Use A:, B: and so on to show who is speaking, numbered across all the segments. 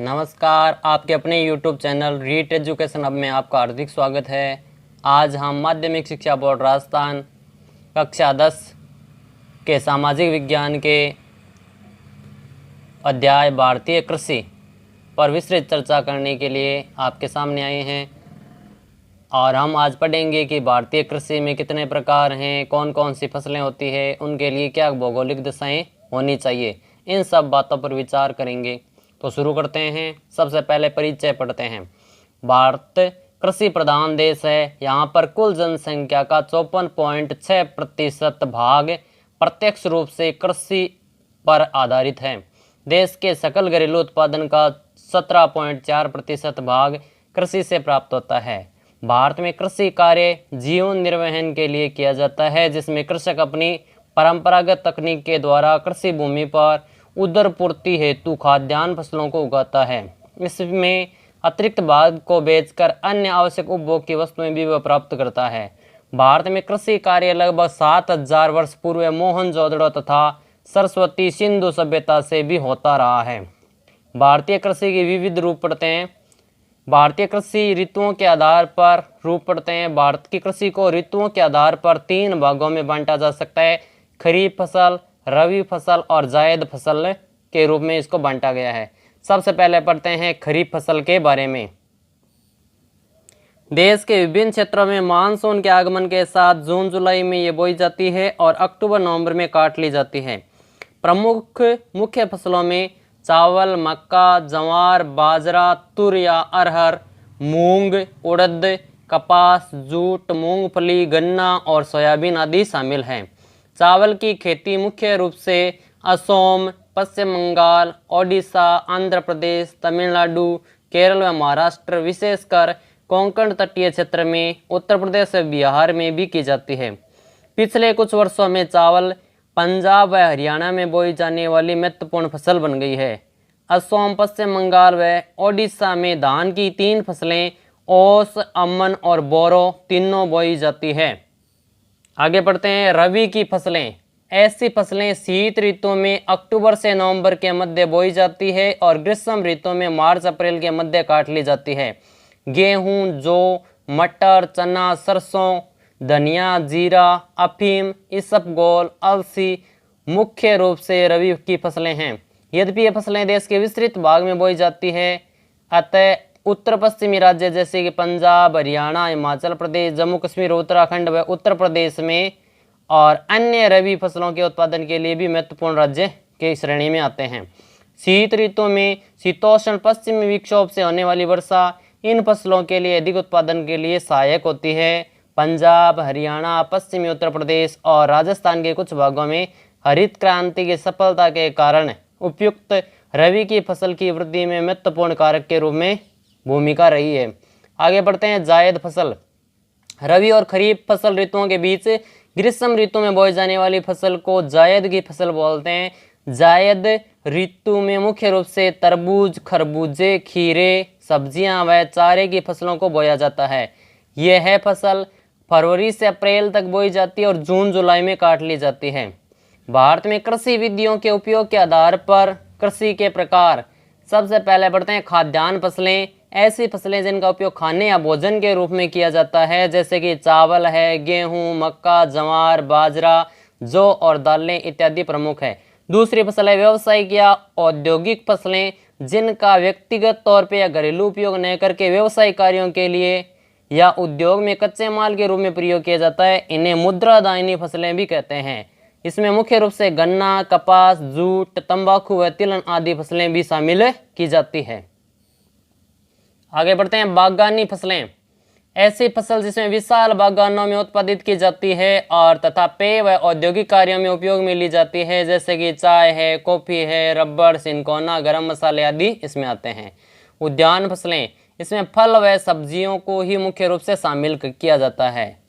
A: नमस्कार, आपके अपने YouTube चैनल रीट एजुकेशन अब में आपका हार्दिक स्वागत है। आज हम माध्यमिक शिक्षा बोर्ड राजस्थान कक्षा 10 के सामाजिक विज्ञान के अध्याय भारतीय कृषि पर विस्तृत चर्चा करने के लिए आपके सामने आए हैं। और हम आज पढ़ेंगे कि भारतीय कृषि में कितने प्रकार हैं, कौन कौन सी फसलें होती है, उनके लिए क्या भौगोलिक दशाएं होनी चाहिए, इन सब बातों पर विचार करेंगे। तो शुरू करते हैं। सबसे पहले परिचय पढ़ते हैं। भारत कृषि प्रधान देश है। यहाँ पर कुल जनसंख्या का 54.6% भाग प्रत्यक्ष रूप से कृषि पर आधारित है। देश के सकल घरेलू उत्पादन का 17.4% भाग कृषि से प्राप्त होता है। भारत में कृषि कार्य जीवन निर्वहन के लिए किया जाता है, जिसमें कृषक अपनी परंपरागत तकनीक के द्वारा कृषि भूमि पर उदरपूर्ति हेतु खाद्यान्न फसलों को उगाता है। इसमें अतिरिक्त भाग को बेचकर अन्य आवश्यक उपभोग की वस्तुएं भी वह प्राप्त करता है। भारत में कृषि कार्य लगभग 7000 वर्ष पूर्व मोहनजोदड़ो तथा सरस्वती सिंधु सभ्यता से भी होता रहा है। भारतीय कृषि के विविध रूप पढ़ते हैं। भारतीय कृषि ऋतुओं के आधार पर रूप पढ़ते हैं। भारत की कृषि को ऋतुओं के आधार पर 3 भागों में बांटा जा सकता है। खरीफ फसल, रबी फसल और जायद फसल के रूप में इसको बांटा गया है। सबसे पहले पढ़ते हैं खरीफ फसल के बारे में। देश के विभिन्न क्षेत्रों में मानसून के आगमन के साथ जून जुलाई में ये बोई जाती है और अक्टूबर नवंबर में काट ली जाती है। प्रमुख मुख्य फसलों में चावल, मक्का, ज्वार, बाजरा, तुर या अरहर, मूंग, उड़द, कपास, जूट, मूंगफली, गन्ना और सोयाबीन आदि शामिल हैं। चावल की खेती मुख्य रूप से असम, पश्चिम बंगाल, ओडिशा, आंध्र प्रदेश, तमिलनाडु, केरल व महाराष्ट्र, विशेषकर कोंकण तटीय क्षेत्र में, उत्तर प्रदेश व बिहार में भी की जाती है। पिछले कुछ वर्षों में चावल पंजाब व हरियाणा में बोई जाने वाली महत्वपूर्ण फसल बन गई है। असम, पश्चिम बंगाल व ओडिशा में धान की 3 फसलें ओस, अमन और बोरो तीनों बोई जाती है। आगे बढ़ते हैं। रबी की फसलें। ऐसी फसलें शीत ऋतु में अक्टूबर से नवंबर के मध्य बोई जाती है और ग्रीष्म ऋतु में मार्च अप्रैल के मध्य काट ली जाती है। गेहूं, जौ, मटर, चना, सरसों, धनिया, जीरा, अफीम, इसबगोल, अलसी मुख्य रूप से रबी की फसलें हैं। यद्यपि ये फसलें देश के विस्तृत भाग में बोई जाती है, अतः उत्तर पश्चिमी राज्य जैसे कि पंजाब, हरियाणा, हिमाचल प्रदेश, जम्मू कश्मीर, उत्तराखंड व उत्तर प्रदेश में और अन्य रबी फसलों के उत्पादन के लिए भी महत्वपूर्ण राज्य के श्रेणी में आते हैं। शीत ऋतु में शीतोष्ण पश्चिमी विक्षोभ से होने वाली वर्षा इन फसलों के लिए अधिक उत्पादन के लिए सहायक होती है। पंजाब, हरियाणा, पश्चिमी उत्तर प्रदेश और राजस्थान के कुछ भागों में हरित क्रांति की सफलता के कारण उपयुक्त रबी की फसल की वृद्धि में महत्वपूर्ण कारक के रूप में भूमिका रही है। आगे बढ़ते हैं। जायद फसल। रबी और खरीफ फसल ऋतुओं के बीच ग्रीष्म ऋतु में बोई जाने वाली फसल को जायद की फसल बोलते हैं। जायद ऋतु में मुख्य रूप से तरबूज, खरबूजे, खीरे, सब्जियां व चारे की फसलों को बोया जाता है। यह फसल फरवरी से अप्रैल तक बोई जाती है और जून जुलाई में काट ली जाती है। भारत में कृषि विधियों के उपयोग के आधार पर कृषि के प्रकार। सबसे पहले बढ़ते हैं खाद्यान्न फसलें। ऐसी फसलें जिनका उपयोग खाने या भोजन के रूप में किया जाता है, जैसे कि चावल है, गेहूं, मक्का, ज्वार, बाजरा, जौ और दालें इत्यादि प्रमुख है। दूसरी फसल है व्यावसायिक या औद्योगिक फसलें, जिनका व्यक्तिगत तौर पर या घरेलू उपयोग न करके व्यवसायिक कार्यों के लिए या उद्योग में कच्चे माल के रूप में प्रयोग किया जाता है। इन्हें मुद्रादायनी फसलें भी कहते हैं। इसमें मुख्य रूप से गन्ना, कपास, जूट, तंबाकू व तिलहन आदि फसलें भी शामिल की जाती है। आगे बढ़ते हैं। बागवानी फसलें। ऐसी फसल जिसमें विशाल बागानों में उत्पादित की जाती है और तथा पेय व औद्योगिक कार्यों में उपयोग में ली जाती है, जैसे कि चाय है, कॉफी है, रबड़, सिनकोना, गरम मसाले आदि इसमें आते हैं। उद्यान फसलें। इसमें फल व सब्जियों को ही मुख्य रूप से शामिल किया जाता है।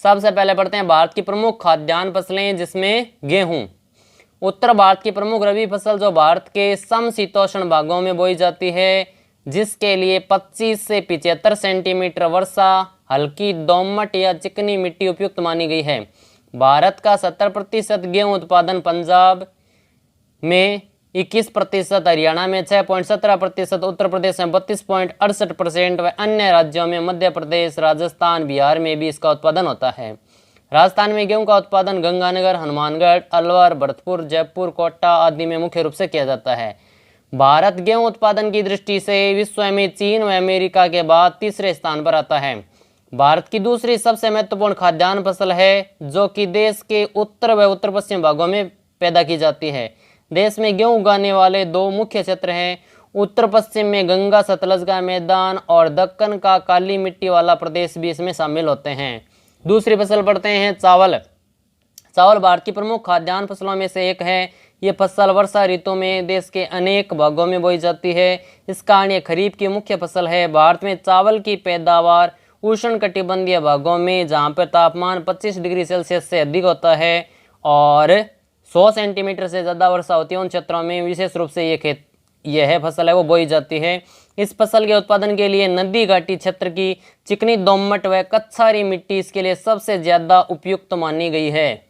A: सबसे पहले पढ़ते हैं भारत की प्रमुख खाद्यान्न फसलें, जिसमें गेहूं। उत्तर भारत की प्रमुख रबी फसल जो भारत के समशीतोष्ण भागों में बोई जाती है, जिसके लिए 25 से 75 सेंटीमीटर वर्षा, हल्की दोमट या चिकनी मिट्टी उपयुक्त मानी गई है। भारत का 70% गेहूं उत्पादन पंजाब में 21%, हरियाणा में 6.17%, उत्तर प्रदेश में 32.68% व अन्य राज्यों में मध्य प्रदेश, राजस्थान, बिहार में भी इसका उत्पादन होता है। राजस्थान में गेहूं का उत्पादन गंगानगर, हनुमानगढ़, अलवर, भरतपुर, जयपुर, कोटा आदि में मुख्य रूप से किया जाता है। भारत गेहूं उत्पादन की दृष्टि से विश्व में चीन व अमेरिका के बाद तीसरे स्थान पर आता है। भारत की दूसरी सबसे महत्वपूर्ण खाद्यान्न फसल है, जो कि देश के उत्तर व उत्तर पश्चिम भागों में पैदा की जाती है। देश में गेहूं उगाने वाले दो मुख्य क्षेत्र हैं। उत्तर पश्चिम में गंगा सतलज का मैदान और दक्कन का काली मिट्टी वाला प्रदेश भी इसमें शामिल होते हैं। दूसरी फसल पढ़ते हैं चावल। चावल भारत की प्रमुख खाद्यान्न फसलों में से एक है। ये फसल वर्षा ऋतु में देश के अनेक भागों में बोई जाती है। इस कारण ये खरीफ की मुख्य फसल है। भारत में चावल की पैदावार उष्णकटिबंधीय भागों में, जहाँ पर तापमान 25 डिग्री सेल्सियस से अधिक होता है और 100 सेंटीमीटर से ज़्यादा वर्षा होती है, उन क्षेत्रों में विशेष रूप से यह फसल है वो बोई जाती है। इस फसल के उत्पादन के लिए नदी घाटी क्षेत्र की चिकनी दोमट व कच्छारी मिट्टी इसके लिए सबसे ज़्यादा उपयुक्त मानी गई है।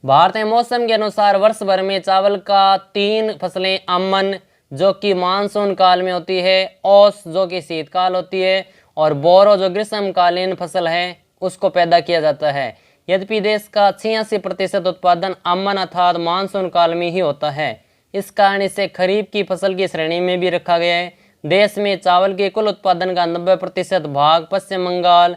A: भारत में मौसम के अनुसार वर्ष भर में चावल का 3 फसलें, अमन जो कि मानसून काल में होती है, ओस जो कि शीतकाल होती है और बोरो जो ग्रीष्मकालीन फसल है, उसको पैदा किया जाता है। यद्यपि देश का 86% उत्पादन अमन अर्थात मानसून काल में ही होता है। इस कारण इसे खरीफ की फसल की श्रेणी में भी रखा गया है। देश में चावल के कुल उत्पादन का 90% भाग पश्चिम बंगाल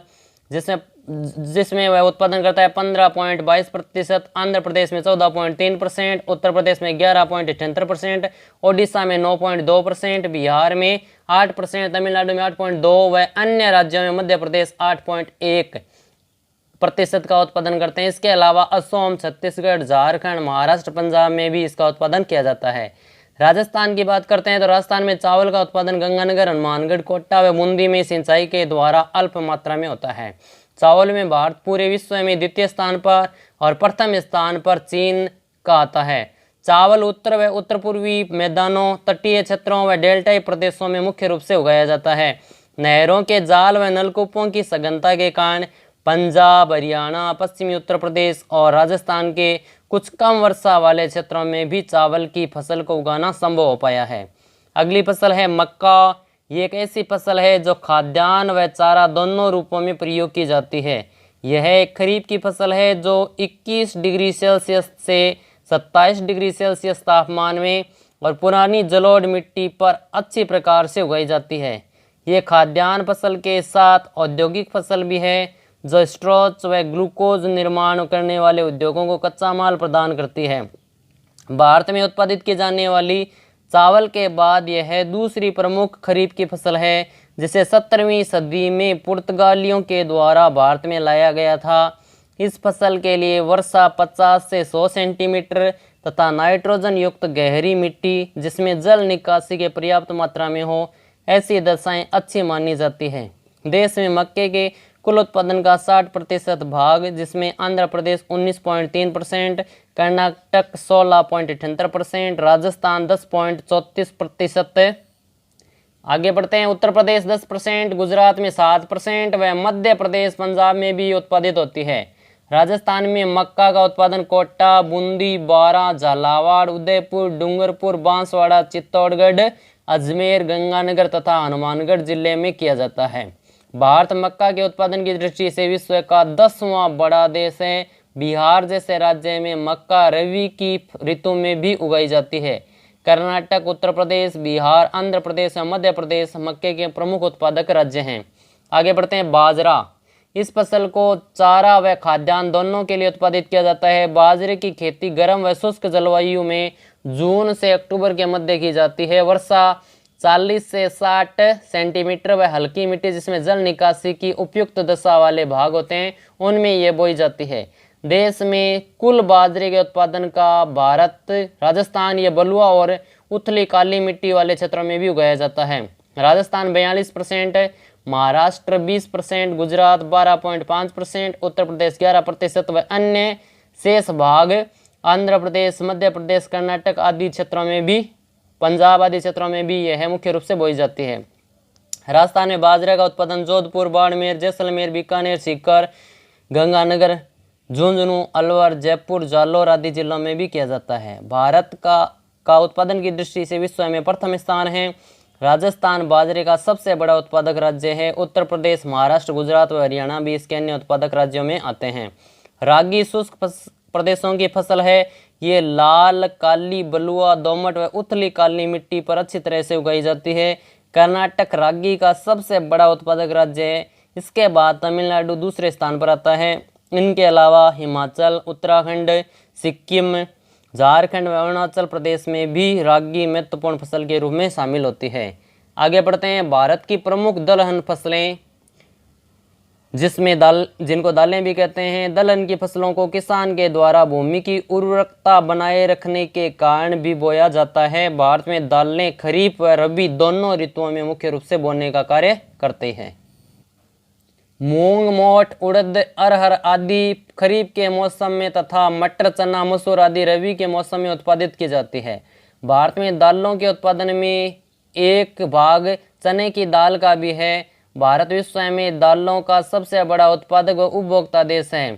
A: जिसमें वह उत्पादन करता है 15.22%, आंध्र प्रदेश में 14.3%, उत्तर प्रदेश में 11.78%, ओडिशा में 9.2%, बिहार में 8%, तमिलनाडु में 8.2% व अन्य राज्यों में मध्य प्रदेश 8.1% का उत्पादन करते हैं। इसके अलावा असम, छत्तीसगढ़, झारखंड, महाराष्ट्र, पंजाब में भी इसका उत्पादन किया जाता है। राजस्थान की बात करते हैं तो राजस्थान में चावल का उत्पादन गंगानगर, हनुमानगढ़, कोटा व बूंदी में सिंचाई के द्वारा अल्प मात्रा में होता है। चावल में भारत पूरे विश्व में द्वितीय स्थान पर और प्रथम स्थान पर चीन का आता है। चावल उत्तर व उत्तर पूर्वी मैदानों, तटीय क्षेत्रों व डेल्टाई प्रदेशों में मुख्य रूप से उगाया जाता है। नहरों के जाल व नलकूपों की सघनता के कारण पंजाब, हरियाणा, पश्चिमी उत्तर प्रदेश और राजस्थान के कुछ कम वर्षा वाले क्षेत्रों में भी चावल की फसल को उगाना संभव हो पाया है। अगली फसल है मक्का। ये एक ऐसी फसल है जो खाद्यान्न व चारा दोनों रूपों में प्रयोग की जाती है। यह एक खरीफ की फसल है जो 21 डिग्री सेल्सियस से 27 डिग्री सेल्सियस तापमान में और पुरानी जलोढ़ मिट्टी पर अच्छी प्रकार से उगाई जाती है। ये खाद्यान्न फसल के साथ औद्योगिक फसल भी है जो स्टार्च व ग्लूकोज निर्माण करने वाले उद्योगों को कच्चा माल प्रदान करती है। भारत में उत्पादित की जाने वाली चावल के बाद यह दूसरी प्रमुख खरीफ की फसल है, जिसे 17वीं सदी में पुर्तगालियों के द्वारा भारत में लाया गया था। इस फसल के लिए वर्षा 50 से 100 सेंटीमीटर तथा नाइट्रोजन युक्त गहरी मिट्टी जिसमें जल निकासी के पर्याप्त मात्रा में हो, ऐसी दशाएं अच्छी मानी जाती हैं। देश में मक्के के कुल उत्पादन का 60% भाग, जिसमें आंध्र प्रदेश 19.3%, कर्नाटक 16.78%, राजस्थान 10.34%। आगे बढ़ते हैं। उत्तर प्रदेश 10%, गुजरात में 7% व मध्य प्रदेश, पंजाब में भी उत्पादित होती है। राजस्थान में मक्का का उत्पादन कोटा, बूंदी, बारां, झालावाड़, उदयपुर, डूंगरपुर, बांसवाड़ा, चित्तौड़गढ़, अजमेर, गंगानगर तथा हनुमानगढ़ जिले में किया जाता है। भारत मक्का के उत्पादन की दृष्टि से विश्व का 10वां बड़ा देश है। बिहार जैसे राज्य में मक्का रबी की ऋतु में भी उगाई जाती है। कर्नाटक, उत्तर प्रदेश, बिहार, आंध्र प्रदेश और मध्य प्रदेश मक्के के प्रमुख उत्पादक राज्य हैं। आगे बढ़ते हैं। बाजरा। इस फसल को चारा व खाद्यान्न दोनों के लिए उत्पादित किया जाता है। बाजरे की खेती गर्म व शुष्क जलवायु में जून से अक्टूबर के मध्य की जाती है। वर्षा 40 से 60 सेंटीमीटर व हल्की मिट्टी जिसमें जल निकासी की उपयुक्त दशा वाले भाग होते हैं, उनमें ये बोई जाती है। देश में कुल बाजरे के उत्पादन का भारत, राजस्थान, ये बलुआ और उथली काली मिट्टी वाले क्षेत्रों में भी उगाया जाता है। राजस्थान 42%, महाराष्ट्र 20%, गुजरात 12.5%, उत्तर प्रदेश 11% व अन्य शेष भाग आंध्र प्रदेश, मध्य प्रदेश, कर्नाटक आदि क्षेत्रों में भी, पंजाब आदि क्षेत्रों में भी यह मुख्य रूप से बोई जाती है। राजस्थान में बाजरे का उत्पादन जोधपुर, बाड़मेर, जैसलमेर, बीकानेर, सीकर, गंगानगर, झुंझुनू, अलवर, जयपुर, जालौर आदि जिलों में भी किया जाता है। भारत का का उत्पादन की दृष्टि से विश्व में प्रथम स्थान है। राजस्थान बाजरे का सबसे बड़ा उत्पादक राज्य है। उत्तर प्रदेश, महाराष्ट्र, गुजरात व हरियाणा भी इसके अन्य उत्पादक राज्यों में आते हैं। रागी शुष्क प्रदेशों की फसल है। ये लाल, काली, बलुआ, दोमट व उथली काली मिट्टी पर अच्छी तरह से उगाई जाती है। कर्नाटक रागी का सबसे बड़ा उत्पादक राज्य है। इसके बाद तमिलनाडु दूसरे स्थान पर आता है। इनके अलावा हिमाचल, उत्तराखंड, सिक्किम, झारखंड व अरुणाचल प्रदेश में भी रागी महत्वपूर्ण फसल के रूप में शामिल होती है। आगे बढ़ते हैं। भारत की प्रमुख दलहन फसलें, जिसमें जिनको दालें भी कहते हैं। दलहन की फसलों को किसान के द्वारा भूमि की उर्वरकता बनाए रखने के कारण भी बोया जाता है। भारत में दालें खरीफ व रबी दोनों ऋतुओं में मुख्य रूप से बोने का कार्य करते हैं। मूंग, मोठ, उड़द, अरहर आदि खरीफ के मौसम में तथा मटर, चना, मसूर आदि रबी के मौसम में उत्पादित की जाती है। भारत में दालों के उत्पादन में एक भाग चने की दाल का भी है। भारत विश्व में दालों का सबसे बड़ा उत्पादक व उपभोक्ता देश है।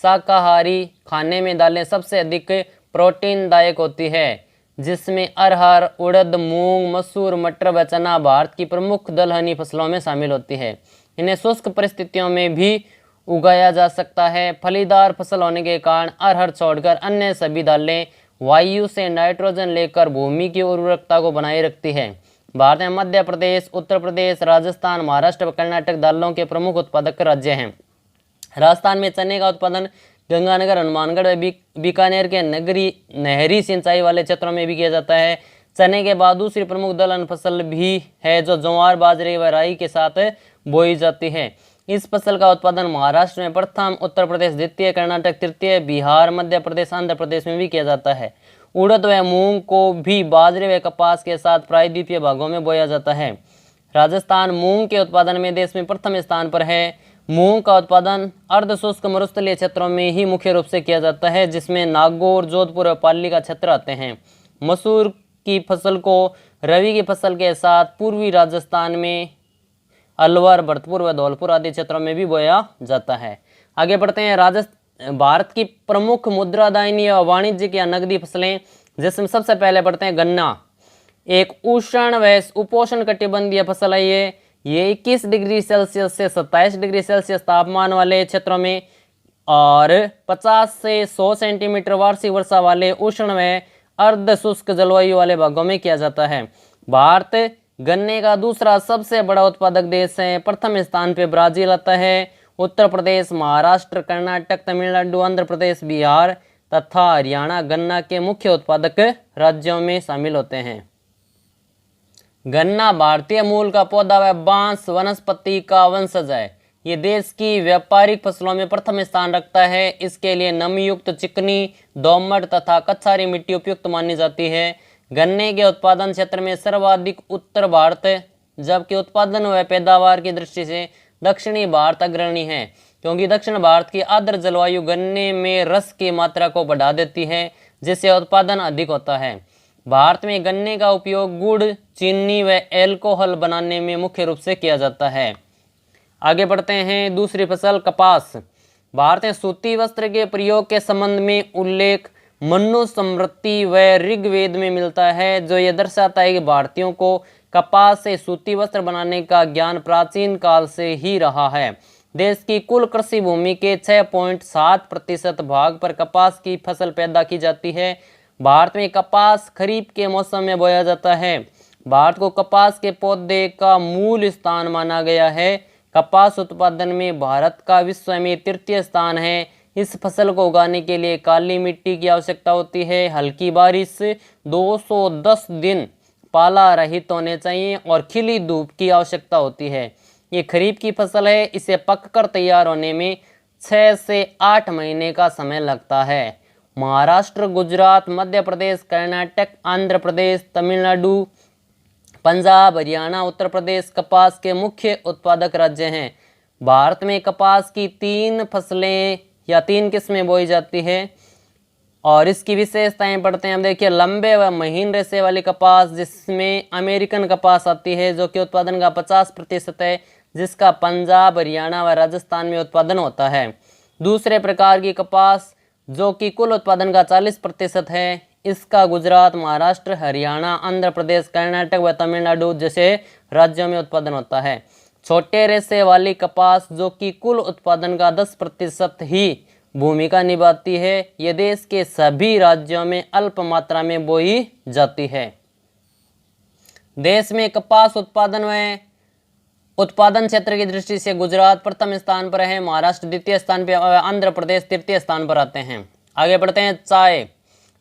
A: शाकाहारी खाने में दालें सबसे अधिक प्रोटीनदायक होती है, जिसमें अरहर, उड़द, मूंग, मसूर, मटर व चना भारत की प्रमुख दलहनी फसलों में शामिल होती है। इन्हें शुष्क परिस्थितियों में भी उगाया जा सकता है। फलीदार फसल होने के कारण अरहर छोड़कर अन्य सभी दालें वायु से नाइट्रोजन लेकर भूमि की उर्वरकता को बनाए रखती है। भारत में मध्य प्रदेश, उत्तर प्रदेश, राजस्थान, महाराष्ट्र व कर्नाटक दालों के प्रमुख उत्पादक राज्य हैं। राजस्थान में चने का उत्पादन गंगानगर, हनुमानगढ़ व बीकानेर के नहरी सिंचाई वाले क्षेत्रों में भी किया जाता है। चने के बाद दूसरी प्रमुख दलहन फसल भी है जो ज्वार, बाजरे व राई के साथ बोई जाती है। इस फसल का उत्पादन महाराष्ट्र में प्रथम, उत्तर प्रदेश द्वितीय, कर्नाटक तृतीय, बिहार, मध्य प्रदेश, आंध्र प्रदेश में भी किया जाता है। उड़द व मूंग को भी बाजरे व कपास के साथ प्रायद्वीपीय भागों में बोया जाता है। राजस्थान मूंग के उत्पादन में देश में प्रथम स्थान पर है। मूंग का उत्पादन अर्धशुष्क मरुस्थलीय क्षेत्रों में ही मुख्य रूप से किया जाता है, जिसमें नागौर, जोधपुर व पाली का क्षेत्र आते हैं। मसूर की फसल को रबी की फसल के साथ पूर्वी राजस्थान में अलवर, भरतपुर व धौलपुर आदि क्षेत्रों में भी बोया जाता है। आगे बढ़ते हैं। भारत की प्रमुख मुद्रादायनी या वाणिज्यिक या नकदी फसलें, जिसमें सबसे पहले बढ़ते हैं गन्ना। एक उष्ण व उपोष्ण कटिबंधीय फसल है। ये 21 डिग्री सेल्सियस से 27 डिग्री सेल्सियस तापमान वाले क्षेत्रों में और 50 से 100 सेंटीमीटर वार्षिक वर्षा वाले उष्ण व अर्ध शुष्क जलवायु वाले भागों में किया जाता है। भारत गन्ने का दूसरा सबसे बड़ा उत्पादक देश है। प्रथम स्थान पे ब्राजील आता है। उत्तर प्रदेश, महाराष्ट्र, कर्नाटक, तमिलनाडु, आंध्र प्रदेश, बिहार तथा हरियाणा गन्ना के मुख्य उत्पादक राज्यों में शामिल होते हैं। गन्ना भारतीय मूल का पौधा व बांस वनस्पति का वंशज है। ये देश की व्यापारिक फसलों में प्रथम स्थान रखता है। इसके लिए नमीयुक्त, चिकनी, दोमट तथा कछारी मिट्टी उपयुक्त मानी जाती है। गन्ने के उत्पादन क्षेत्र में सर्वाधिक उत्तर भारत, जबकि उत्पादन व पैदावार की दृष्टि से दक्षिणी भारत अग्रणी है, क्योंकि दक्षिण भारत की आर्द्र जलवायु गन्ने में रस की मात्रा को बढ़ा देती है, जिससे उत्पादन अधिक होता है। भारत में गन्ने का उपयोग गुड़, चीनी व एल्कोहल बनाने में मुख्य रूप से किया जाता है। आगे बढ़ते हैं। दूसरी फसल कपास। भारत में सूती वस्त्र के प्रयोग के संबंध में उल्लेख मनुस्मृति व ऋग्वेद में मिलता है, जो यह दर्शाता है कि भारतीयों को कपास से सूती वस्त्र बनाने का ज्ञान प्राचीन काल से ही रहा है। देश की कुल कृषि भूमि के 6.7% भाग पर कपास की फसल पैदा की जाती है। भारत में कपास खरीफ के मौसम में बोया जाता है। भारत को कपास के पौधे का मूल स्थान माना गया है। कपास उत्पादन में भारत का विश्व में तृतीय स्थान है। इस फसल को उगाने के लिए काली मिट्टी की आवश्यकता होती है। हल्की बारिश, 210 दिन पाला रहित होने चाहिए और खिली धूप की आवश्यकता होती है। ये खरीफ की फसल है। इसे पककर तैयार होने में 6 से 8 महीने का समय लगता है। महाराष्ट्र, गुजरात, मध्य प्रदेश, कर्नाटक, आंध्र प्रदेश, तमिलनाडु, पंजाब, हरियाणा, उत्तर प्रदेश कपास के मुख्य उत्पादक राज्य हैं। भारत में कपास की 3 फसलें या 3 किस्में बोई जाती है और इसकी विशेषताएं पढ़ते हैं हम। देखिए, लंबे व महीन रेशे वाली कपास, जिसमें अमेरिकन कपास आती है, जो कि उत्पादन का 50% है, जिसका पंजाब, हरियाणा व राजस्थान में उत्पादन होता है। दूसरे प्रकार की कपास, जो कि कुल उत्पादन का 40% है, इसका गुजरात, महाराष्ट्र, हरियाणा, आंध्र प्रदेश, कर्नाटक व तमिलनाडु जैसे राज्यों में उत्पादन होता है। छोटे रेशे वाली कपास जो कि कुल उत्पादन का 10% ही भूमिका निभाती है, ये देश के सभी राज्यों में अल्प मात्रा में बोई जाती है। देश में कपास उत्पादन क्षेत्र की दृष्टि से गुजरात प्रथम स्थान पर है, महाराष्ट्र द्वितीय स्थान पर, आंध्र प्रदेश तृतीय स्थान पर आते हैं। आगे बढ़ते हैं।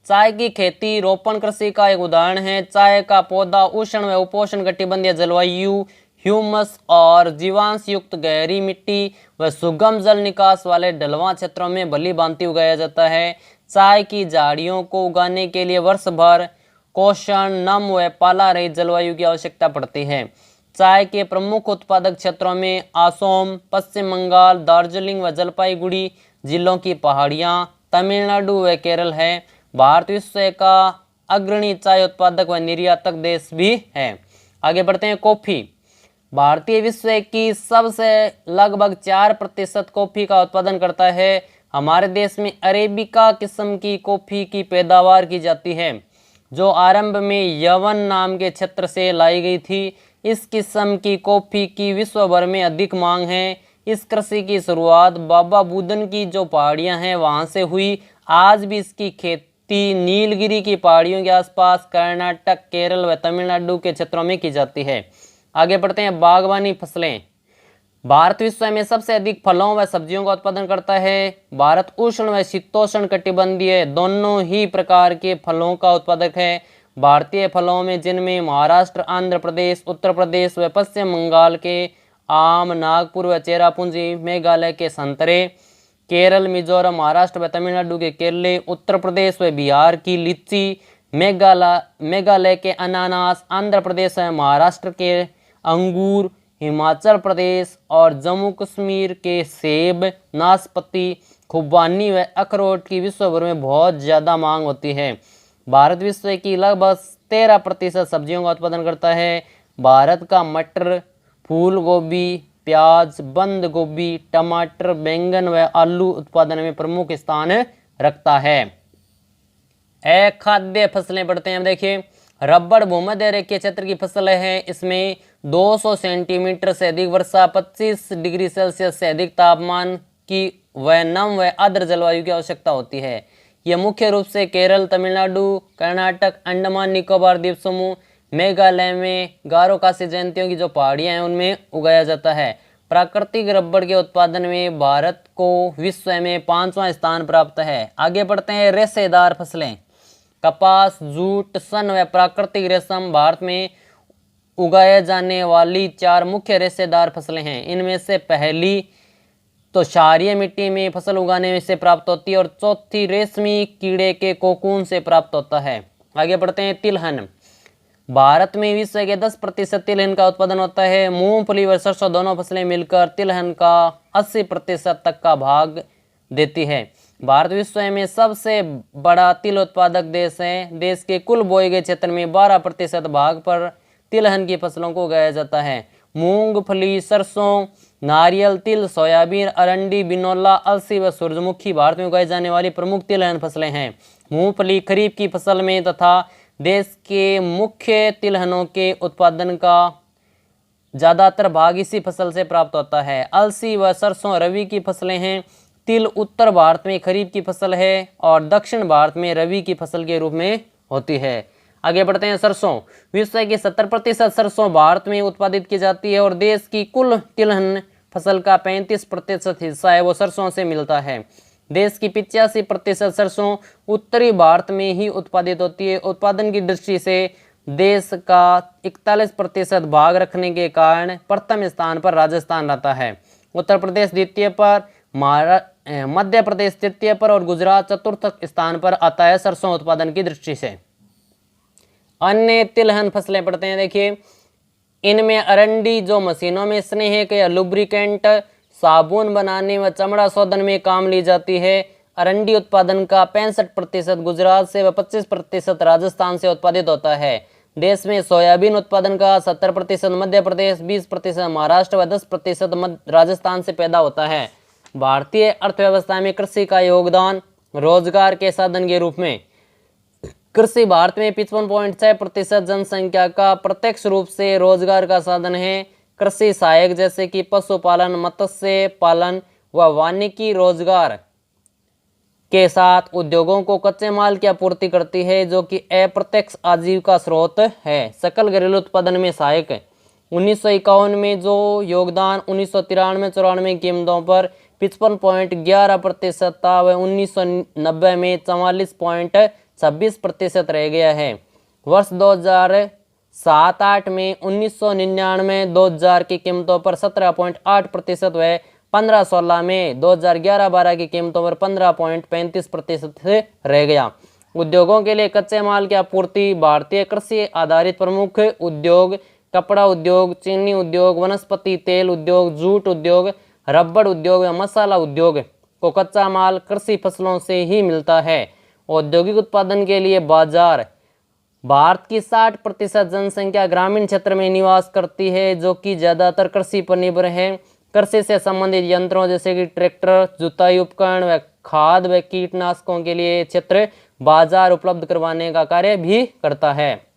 A: चाय की खेती रोपण कृषि का एक उदाहरण है। चाय का पौधा उष्ण व उपोष्ण कटिबंधीय जलवायु, ह्यूमस और जीवांश युक्त गहरी मिट्टी व सुगम जल निकास वाले ढलवां क्षेत्रों में भली भांति उगाया जाता है। चाय की झाड़ियों को उगाने के लिए वर्ष भर कोषण, नम व पाला रहित जलवायु की आवश्यकता पड़ती है। चाय के प्रमुख उत्पादक क्षेत्रों में असम, पश्चिम बंगाल, दार्जिलिंग व जलपाईगुड़ी जिलों की पहाड़ियाँ, तमिलनाडु व केरल है। भारत विश्व का अग्रणी चाय उत्पादक व निर्यातक देश भी है। आगे बढ़ते हैं। कॉफी भारतीय विश्व की सबसे लगभग 4% कॉफी का उत्पादन करता है। हमारे देश में अरेबिका किस्म की कॉफी की पैदावार की जाती है, जो आरंभ में यवन नाम के क्षेत्र से लाई गई थी। इस किस्म की कॉफी की विश्व भर में अधिक मांग है। इस कृषि की शुरुआत बाबा बुदन की जो पहाड़ियां हैं वहां से हुई। आज भी इसकी खेती नीलगिरी की पहाड़ियों के आसपास कर्नाटक, केरल व तमिलनाडु के क्षेत्रों में की जाती है। आगे बढ़ते हैं। बागवानी फसलें भारत विश्व में सबसे अधिक फलों व सब्जियों का उत्पादन करता है। भारत उष्ण व शीतोष्ण कटिबंधीय दोनों ही प्रकार के फलों का उत्पादक है। भारतीय फलों में जिनमें महाराष्ट्र, आंध्र प्रदेश, उत्तर प्रदेश व पश्चिम बंगाल के आम, नागपुर व चेरापूंजी, मेघालय के संतरे, केरल, मिजोरम, महाराष्ट्र व तमिलनाडु के केले, उत्तर प्रदेश व बिहार की लीची, मेघालय के अनानास, आंध्र प्रदेश व महाराष्ट्र के अंगूर, हिमाचल प्रदेश और जम्मू कश्मीर के सेब, नाशपाती, खुबानी व अखरोट की विश्व भर में बहुत ज़्यादा मांग होती है। भारत विश्व की लगभग 13% सब्जियों का उत्पादन करता है। भारत का मटर, फूल गोभी, प्याज, बंद गोभी, टमाटर, बैंगन व आलू उत्पादन में प्रमुख स्थान रखता है। खाद्य फसलें पढ़ते हैं। देखिए, रबड़ भूमध्य रेखीय क्षेत्र की फसल है। इसमें 200 सेंटीमीटर से अधिक वर्षा, 25 डिग्री सेल्सियस से अधिक तापमान की व नम व आर्द्र जलवायु की आवश्यकता होती है। यह मुख्य रूप से केरल, तमिलनाडु, कर्नाटक, अंडमान निकोबार द्वीप समूह, मेघालय में गारो खासी जयंतियों की जो पहाड़ियां हैं उनमें उगाया जाता है। प्राकृतिक रबड़ के उत्पादन में भारत को विश्व में 5वां स्थान प्राप्त है। आगे बढ़ते हैं। रेशेदार फसलें कपास, जूट, सन व प्राकृतिक रेशम भारत में उगाए जाने वाली 4 मुख्य रेशेदार फसलें हैं। इनमें से पहली तो क्षारीय मिट्टी में फसल उगाने से प्राप्त होती है और चौथी रेशमी कीड़े के कोकून से प्राप्त होता है। आगे बढ़ते हैं। तिलहन भारत में विश्व के 10% तिलहन का उत्पादन होता है। मूंगफली व सरसों दोनों फसलें मिलकर तिलहन का 80% तक का भाग देती है। भारत विश्व में सबसे बड़ा तिल उत्पादक देश है। देश के कुल बोए गए क्षेत्र में 12% भाग पर तिलहन की फसलों को उगाया जाता है। मूंगफली, सरसों, नारियल, तिल, सोयाबीन, अरंडी, बिनौला, अलसी व सूरजमुखी भारत में उगाई जाने वाली प्रमुख तिलहन फसलें हैं। मूंगफली खरीफ की फसल में तथा देश के मुख्य तिलहनों के उत्पादन का ज़्यादातर भाग इसी फसल से प्राप्त होता है। अलसी व सरसों रबी की फसलें हैं। तिल उत्तर भारत में खरीफ की फसल है और दक्षिण भारत में रबी की फसल के रूप में होती है। आगे बढ़ते हैं। सरसों विश्व की 70% सरसों भारत में उत्पादित की जाती है और देश की कुल तिलहन फसल का 35% हिस्सा है वो सरसों से मिलता है। देश की 85% सरसों उत्तरी भारत में ही उत्पादित होती है। उत्पादन की दृष्टि से देश का 41% भाग रखने के कारण प्रथम स्थान पर राजस्थान रहता है। उत्तर प्रदेश द्वितीय पर, मध्य प्रदेश तृतीय पर और गुजरात चतुर्थ स्थान पर आता है सरसों उत्पादन की दृष्टि से। अन्य तिलहन फसलें पढ़ते हैं। देखिए, इनमें अरंडी जो मशीनों में स्नेह के लुब्रिकेंट, साबुन बनाने व चमड़ा शोधन में काम ली जाती है। अरंडी उत्पादन का 65% गुजरात से व 25% राजस्थान से उत्पादित होता है। देश में सोयाबीन उत्पादन का 70% मध्य प्रदेश, 20% महाराष्ट्र व 10% राजस्थान से पैदा होता है। भारतीय अर्थव्यवस्था में कृषि का योगदान रोजगार के साधन के रूप में कृषि भारत में 55.6% जनसंख्या का प्रत्यक्ष रूप से रोजगार का साधन है। कृषि सहायक जैसे कि पशुपालन, मत्स्य पालन व वानिकी रोजगार के साथ उद्योगों को कच्चे माल की आपूर्ति करती है, जो कि अप्रत्यक्ष आजीविका स्रोत है। सकल घरेलू उत्पादन में सहायक 1951 में जो योगदान 1993-94 कीमतों पर 55.11% था, वह 1990 में 44.26% रह गया है। वर्ष 2007-8 में 1999-2000 की कीमतों पर 17.8% व 15-16 में 2011-12 की कीमतों पर 15.35% से रह गया। उद्योगों के लिए कच्चे माल की आपूर्ति भारतीय कृषि आधारित प्रमुख उद्योग कपड़ा उद्योग, चीनी उद्योग, वनस्पति तेल उद्योग, जूट उद्योग, रबड़ उद्योग व मसाला उद्योग को कच्चा माल कृषि फसलों से ही मिलता है। औद्योगिक उत्पादन के लिए बाजार भारत की 60% जनसंख्या ग्रामीण क्षेत्र में निवास करती है, जो कि ज़्यादातर कृषि पर निर्भर है। कृषि से संबंधित यंत्रों जैसे कि ट्रैक्टर, जुताई उपकरण व खाद व कीटनाशकों के लिए क्षेत्र बाजार उपलब्ध करवाने का कार्य भी करता है।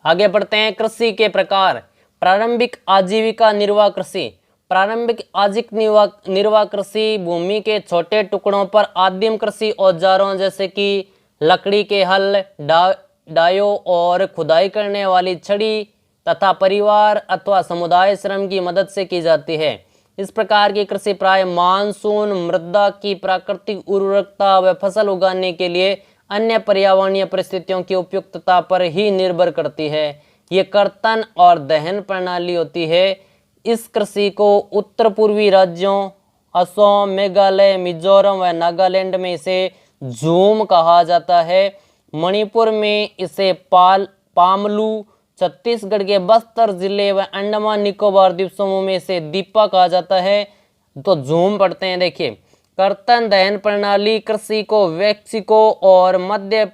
A: आगे बढ़ते हैं। कृषि के प्रकार। प्रारंभिक आजीविका निर्वाह कृषि। प्रारंभिक आजीविका निर्वाह कृषि भूमि के छोटे टुकड़ों पर आदिम कृषि औजारों जैसे कि लकड़ी के हल, डायों और खुदाई करने वाली छड़ी तथा परिवार अथवा समुदाय श्रम की मदद से की जाती है। इस प्रकार की कृषि प्राय मानसून, मृदा की प्राकृतिक उर्वरकता व फसल उगाने के लिए अन्य पर्यावरणीय परिस्थितियों की उपयुक्तता पर ही निर्भर करती है। ये कर्तन और दहन प्रणाली होती है। इस कृषि को उत्तर पूर्वी राज्यों असम, मेघालय, मिजोरम व नागालैंड में इसे झूम कहा जाता है। मणिपुर में इसे पामलू, छत्तीसगढ़ के बस्तर जिले व अंडमान निकोबार द्वीप समूह में इसे दीपा कहा जाता है। तो झूम पढ़ते हैं। देखिए, कर्तन दहन प्रणाली कृषि को मेक्सिको और मध्य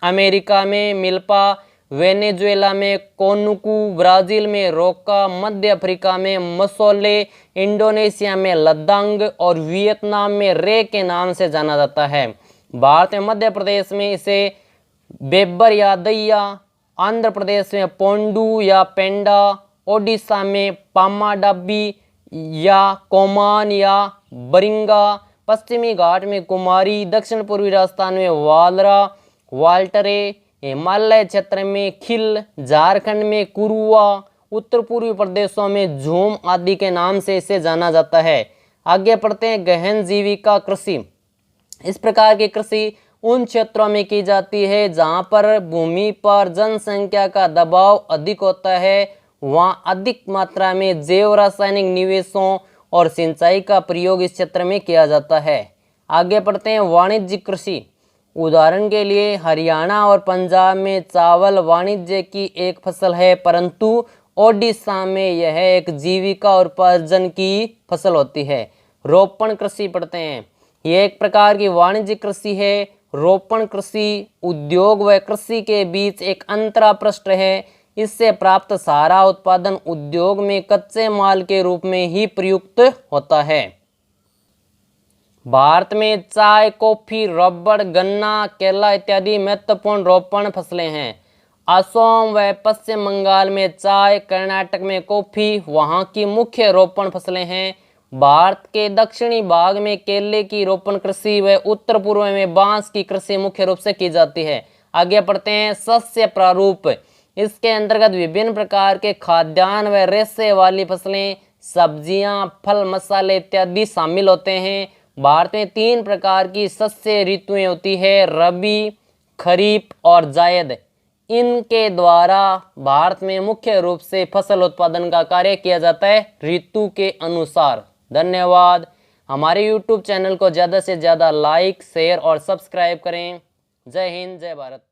A: अमेरिका में मिल्पा, वेनेजुएला में कोनुकू, ब्राजील में रोका, मध्य अफ्रीका में मसोले, इंडोनेशिया में लद्दांग और वियतनाम में रे के नाम से जाना जाता है। भारत में मध्य प्रदेश में इसे बेब्बर या दैया, आंध्र प्रदेश में पोंडू या पेंडा, ओडिशा में पामाडाबी या कोमान या बरिंगा, पश्चिमी घाट में कुमारी, दक्षिण पूर्वी राजस्थान में वालरा, वाल्टरे, हिमालय क्षेत्र में खिल, झारखंड में कुरुआ, उत्तर पूर्वी प्रदेशों में झूम आदि के नाम से इसे जाना जाता है। आगे पढ़ते हैं। गहन जीविका कृषि। इस प्रकार की कृषि उन क्षेत्रों में की जाती है जहां पर भूमि पर जनसंख्या का दबाव अधिक होता है। वहां अधिक मात्रा में जैव रासायनिक निवेशों और सिंचाई का प्रयोग इस क्षेत्र में किया जाता है। आगे पढ़ते हैं। वाणिज्यिक कृषि। उदाहरण के लिए हरियाणा और पंजाब में चावल वाणिज्य की एक फसल है, परंतु ओडिशा में यह एक जीविका और उपार्जन की फसल होती है। रोपण कृषि पढ़ते हैं। यह एक प्रकार की वाणिज्यिक कृषि है। रोपण कृषि उद्योग व कृषि के बीच एक अंतरापृष्ठ है। इससे प्राप्त सारा उत्पादन उद्योग में कच्चे माल के रूप में ही प्रयुक्त होता है। भारत में चाय, कॉफी, रबड़, गन्ना, केला इत्यादि महत्वपूर्ण रोपण फसलें हैं। असम व पश्चिम बंगाल में चाय, कर्नाटक में कॉफी वहां की मुख्य रोपण फसलें हैं। भारत के दक्षिणी भाग में केले की रोपण कृषि व उत्तर पूर्व में बांस की कृषि मुख्य रूप से की जाती है। आगे पढ़ते हैं। शस्य प्रारूप। इसके अंतर्गत विभिन्न प्रकार के खाद्यान्न व रेशे वाली फसलें, सब्जियां, फल, मसाले इत्यादि शामिल होते हैं। भारत में 3 प्रकार की शस्य ऋतुएं होती है, रबी, खरीफ और जायद। इनके द्वारा भारत में मुख्य रूप से फसल उत्पादन का कार्य किया जाता है ऋतु के अनुसार। धन्यवाद। हमारे YouTube चैनल को ज़्यादा से ज़्यादा लाइक, शेयर और सब्सक्राइब करें। जय हिंद, जय भारत।